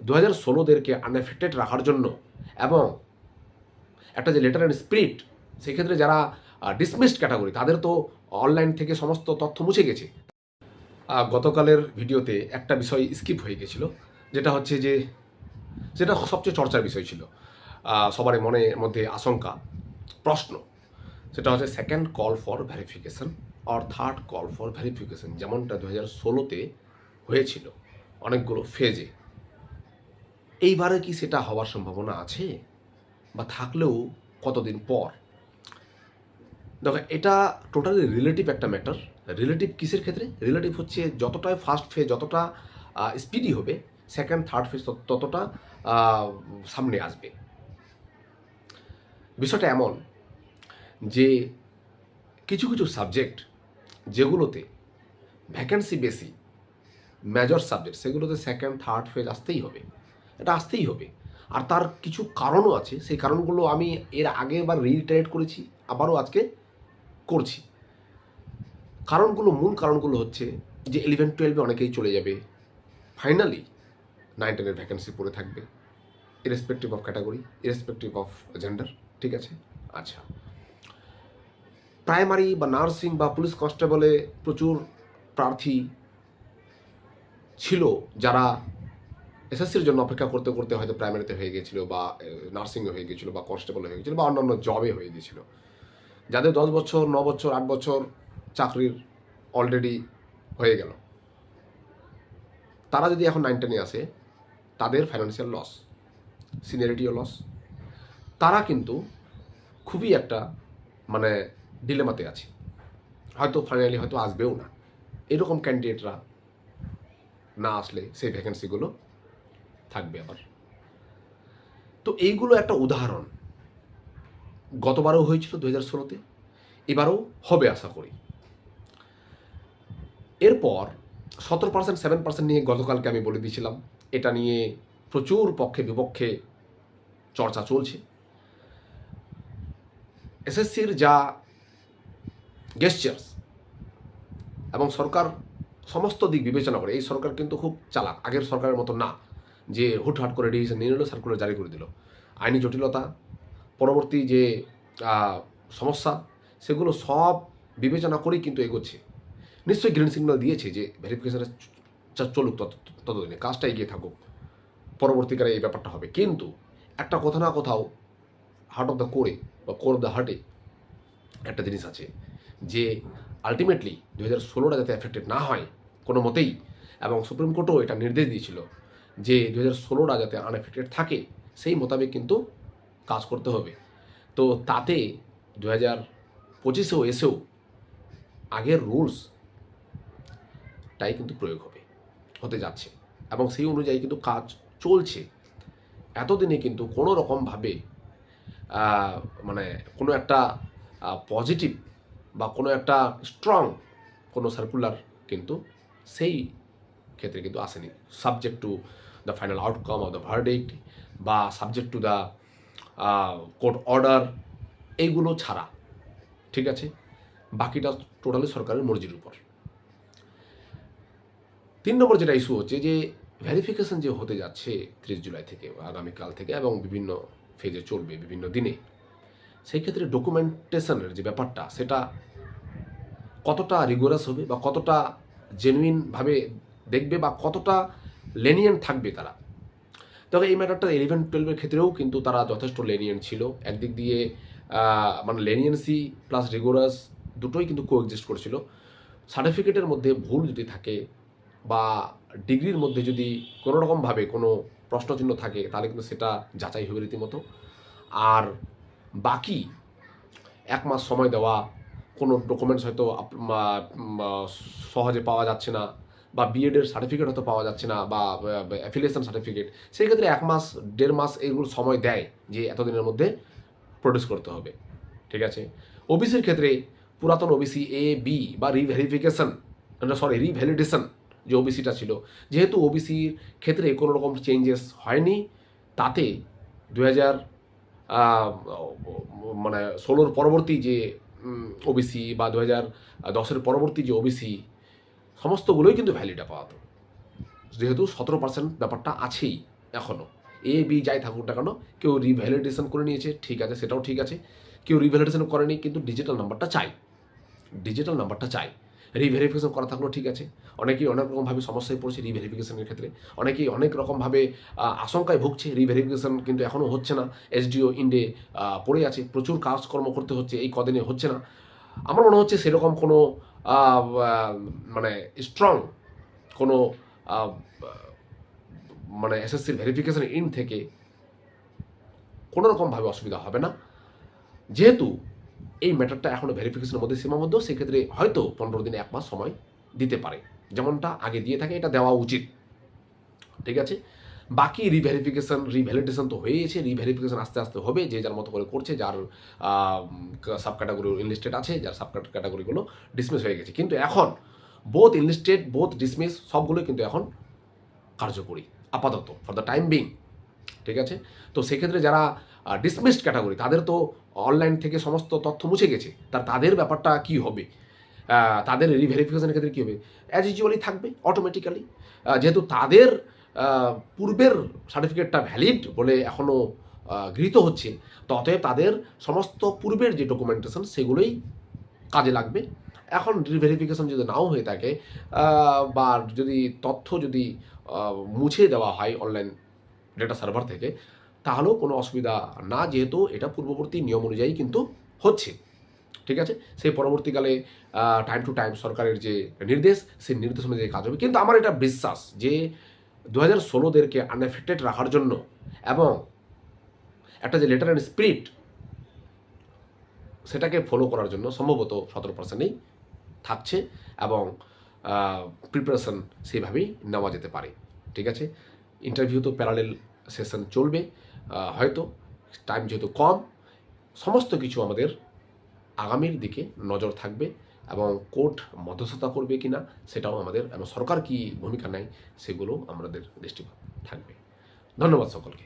2016দেরকে unaffected রাখার জন্য এবং একটা যে লেটার অ্যান্ড স্পিরিট, সেক্ষেত্রে যারা ডিসমিসড ক্যাটাগরি তাদের তো অনলাইন থেকে সমস্ত তথ্য মুছে গেছে। গতকালের ভিডিওতে একটা বিষয় স্কিপ হয়ে গেছিলো, যেটা হচ্ছে যে যেটা সবচেয়ে চর্চার বিষয় ছিল, সবার মনের মধ্যে আশঙ্কা, প্রশ্ন, সেটা হচ্ছে সেকেন্ড কল ফর ভেরিফিকেশন আর থার্ড কল ফর ভেরিফিকেশন, যেমনটা 2016তে হয়েছিল অনেকগুলো ফেজে। এইবারে কি সেটা হওয়ার সম্ভাবনা আছে, বা থাকলেও কতদিন পর? দেখো, এটা টোটালি রিলেটিভ একটা ম্যাটার। রিলেটিভ কিসের ক্ষেত্রে? রিলেটিভ হচ্ছে যতটাই ফার্স্ট ফেজ যতটা স্পিডি হবে, সেকেন্ড থার্ড ফেজ ততটা সামনে আসবে। বিষয়টা এমন যে কিছু কিছু সাবজেক্ট যেগুলোতে ভ্যাকেন্সি বেশি, মেজর সাবজেক্ট, সেগুলোতে সেকেন্ড থার্ড ফেজ আসতেই হবে, এটা আসতেই হবে। আর তার কিছু কারণও আছে, সেই কারণগুলো আমি এর আগে এবার রিইটারেট করেছি, আবারও আজকে করছি। মূল কারণগুলো হচ্ছে যে 11-12 অনেকেই চলে যাবে, ফাইনালি 9-10 ভ্যাকেন্সি পড়ে থাকবে, irrespective of category, irrespective of gender, ঠিক আছে? আচ্ছা, প্রাইমারি বা নার্সিং বা পুলিশ কনস্টেবলে প্রচুর প্রার্থী ছিল, যারা এসএসসির জন্য অপেক্ষা করতে করতে হয়তো প্রাইমারিতে হয়ে গেছিলো, বা নার্সিংয়ে হয়ে গেছিলো, বা কনস্টেবল হয়ে গেছিলো, বা অন্যান্য জবে হয়ে গেছিলো, যাদের 10 বছর 9 বছর 8 বছর চাকরির অলরেডি হয়ে গেল, তারা যদি এখন 9-10-এ আসে, তাদের ফাইন্যান্সিয়াল লস, সিনিয়রিটিও লস, তারা কিন্তু খুবই একটা মানে ডিলেমাতে আছে, হয়তো ফাইনালি হয়তো আসবেও না। এরকম ক্যান্ডিডেটরা না আসলে সেই ভ্যাকেন্সিগুলো থাকবে আবার। তো এইগুলো একটা উদাহরণ, গতবারও হয়েছিল 2016তে, এবারও হবে আশা করি। এরপর 17% 7% নিয়ে গতকালকে আমি বলে দিয়েছিলাম, এটা নিয়ে প্রচুর পক্ষে বিপক্ষে চর্চা চলছে। এসএসসির যা গেস্টার্স, এবং সরকার সমস্ত দিক বিবেচনা করে, এই সরকার কিন্তু খুব চালাক, আগের সরকারের মতো না যে হুটহাট করে ডিসিশন নিয়ে নিল, সার্কুলার জারি করে দিল। আইনি জটিলতা, পরবর্তী যে সমস্যা, সেগুলো সব বিবেচনা করেই কিন্তু এগোচ্ছে। নিশ্চয়ই গ্রিন সিগন্যাল দিয়েছে যে ভেরিফিকেশানে চলুক, ততদিনে কাজটা এগিয়ে থাকুক, পরবর্তীকালে এই ব্যাপারটা হবে। কিন্তু একটা কোথাও না কোথাও হার্ট অফ দ্য কোরে বা কোর অফ দ্য হার্টে একটা জিনিস আছে, যে আলটিমেটলি 2016টা যাতে এফেক্টেড না হয় কোনো মতেই, এবং সুপ্রিম কোর্টও এটা নির্দেশ দিয়েছিল যে 2016টা যাতে আনএফেক্টেড থাকে, সেই মোতাবেক কিন্তু কাজ করতে হবে। তো তাতে 2025-এও এসেও আগের রুলসটাই কিন্তু প্রয়োগ হতে যাচ্ছে, এবং সেই অনুযায়ী কিন্তু কাজ চলছে। এতদিনে কিন্তু কোনো রকমভাবে মানে কোনো একটা পজিটিভ বা কোনো একটা স্ট্রং কোনো সার্কুলার কিন্তু সেই ক্ষেত্রে কিন্তু আসেনি, subject to the final outcome of the verdict, বা subject to the court order, এইগুলো ছাড়া, ঠিক আছে? বাকিটা টোটালি সরকারের মর্জির উপর। 3 নম্বর যেটা ইস্যু হচ্ছে, যে ভেরিফিকেশন যে হতে যাচ্ছে 30 জুলাই থেকে, আগামীকাল থেকে, এবং বিভিন্ন ফেজে চলবে বিভিন্ন দিনে, সেই ক্ষেত্রে ডকুমেন্টেশনের যে ব্যাপারটা, সেটা কতটা রিগোরাস হবে, বা কতটা জেনুইনভাবে দেখবে, বা কতটা লেনিয়েন্ট থাকবে তারা। তবে এই ম্যাটারটা 11-12-এর ক্ষেত্রেও কিন্তু তারা যথেষ্ট লেনিয়েন্ট ছিল। একদিক দিয়ে মানে লেনিয়েন্সি প্লাস রিগোরাস দুটোই কিন্তু কোএক্সিস্ট করছিল। সার্টিফিকেটের মধ্যে ভুল যদি থাকে, বা ডিগ্রির মধ্যে যদি কোনো রকমভাবে কোনো প্রশ্নচিহ্ন থাকে, তাহলে কিন্তু সেটা যাচাই হবে রীতিমতো। আর বাকি 1 মাস সময় দেওয়া, কোনো ডকুমেন্টস হয়তো সহজে পাওয়া যাচ্ছে না, বা বিএডের সার্টিফিকেট হয়তো পাওয়া যাচ্ছে না, বা অ্যাফিলিয়েশন সার্টিফিকেট, সেই ক্ষেত্রে 1 মাস 1.5 মাস এগুলো সময় দেয় যে এতদিনের মধ্যে প্রডিউস করতে হবে, ঠিক আছে? ওবিসির ক্ষেত্রে পুরাতন ওবিসি এ বি বা রিভ্যালিডেশন যে ওবিসিটা ছিল, যেহেতু ওবিসির ক্ষেত্রে কোনো রকম চেঞ্জেস হয়নি, তাতে 2000 মানে 16-র পরবর্তী যে ওবিসি, বা 2010-এর পরবর্তী যে ওবিসি, সমস্তগুলোই কিন্তু ভ্যালিড আপাতত, যেহেতু 17% ব্যাপারটা আছেই। এখনও এ বি যাই থাকুক না কেন, কেউ রিভ্যালিডেশন করে নিয়েছে, ঠিক আছে, সেটাও ঠিক আছে। কেউ রিভ্যালিডেশন করেনি, কিন্তু ডিজিটাল নাম্বারটা চাই, ডিজিটাল নাম্বারটা চাই। রিভেরিফিকেশন করা থাকলেও ঠিক আছে। অনেকেই অনেক রকমভাবে সমস্যায় পড়ছে রিভেরিফিকেশনের ক্ষেত্রে, অনেকেই অনেক রকমভাবে আশঙ্কায় ভুগছে। রিভেরিফিকেশন কিন্তু এখনও হচ্ছে না, এসডিও ইন্ডে পড়ে আছে, প্রচুর কাজকর্ম করতে হচ্ছে, এই কদিনে হচ্ছে না। আমার মনে হচ্ছে সেরকম কোনো মানে স্ট্রং কোনো মানে এসএসসির ভেরিফিকেশন ইন থেকে কোনো রকমভাবে অসুবিধা হবে না। যেহেতু এই ম্যাটারটা এখনও ভেরিফিকেশনের মধ্যে সীমাবদ্ধ, সেক্ষেত্রে হয়তো 15 দিন 1 মাস সময় দিতে পারে, যেমনটা আগে দিয়ে থাকে, এটা দেওয়া উচিত, ঠিক আছে। বাকি রিভ্যালিডেশন তো হয়েছে, রিভেরিফিকেশন আস্তে আস্তে হবে, যে যার মতো করে করছে, যার সাব ক্যাটাগরি ইনলিস্টেড আছে, যার সাব ক্যাটাগরিগুলো ডিসমিস হয়ে গেছে। কিন্তু এখন বোথ ইনলিস্টেড বোথ ডিসমিস সবগুলোই কিন্তু এখন কার্যকরী আপাতত, ফর দ্য টাইম বিং, ঠিক আছে। তো সেক্ষেত্রে যারা ডিসমিসড ক্যাটাগরি, তাদের তো অনলাইন থেকে সমস্ত তথ্য মুছে গেছে, তাদের ব্যাপারটা কি হবে, তাদের রিভেরিফিকেশনের ক্ষেত্রে কী হবে? অ্যাজ ইউজুয়ালি থাকবে অটোমেটিক্যালি, যেহেতু তাদের পূর্বের সার্টিফিকেটটা ভ্যালিড বলে এখনও গৃহীত হচ্ছে, তো অতএব তাদের সমস্ত পূর্বের যে ডকুমেন্টেশন সেগুলোই কাজে লাগবে। এখন রিভেরিফিকেশন যদি নাও হয়ে থাকে, বা যদি তথ্য যদি মুছে দেওয়া হয় অনলাইন ডেটা সার্ভার থেকে, তাহলেও কোনো অসুবিধা না, যেহেতু এটা পূর্ববর্তী নিয়ম অনুযায়ী কিন্তু হচ্ছে, ঠিক আছে। সেই পরবর্তীকালে টাইম টু টাইম সরকারের যে নির্দেশ, সেই নির্দেশ অনুযায়ী কাজ হবে। কিন্তু আমার এটা বিশ্বাস যে 2016দেরকে আনএফেক্টেড রাখার জন্য এবং একটা যে লেটার অ্যান্ড স্পিরিট, সেটাকে ফলো করার জন্য সম্ভবত 17%ই থাকছে, এবং প্রিপারেশন সেইভাবেই নেওয়া যেতে পারে, ঠিক আছে। ইন্টারভিউ তো প্যারালেল সেশন চলবে, হয়তো টাইম যেহেতু কম, সমস্ত কিছু আমাদের আগামীর দিকে নজর থাকবে, এবং কোর্ট মধ্যস্থতা করবে কি না সেটাও আমাদের, এবং সরকার কি ভূমিকা নেয় সেগুলো আমাদের দৃষ্টিপাত থাকবে। ধন্যবাদ সকলকে।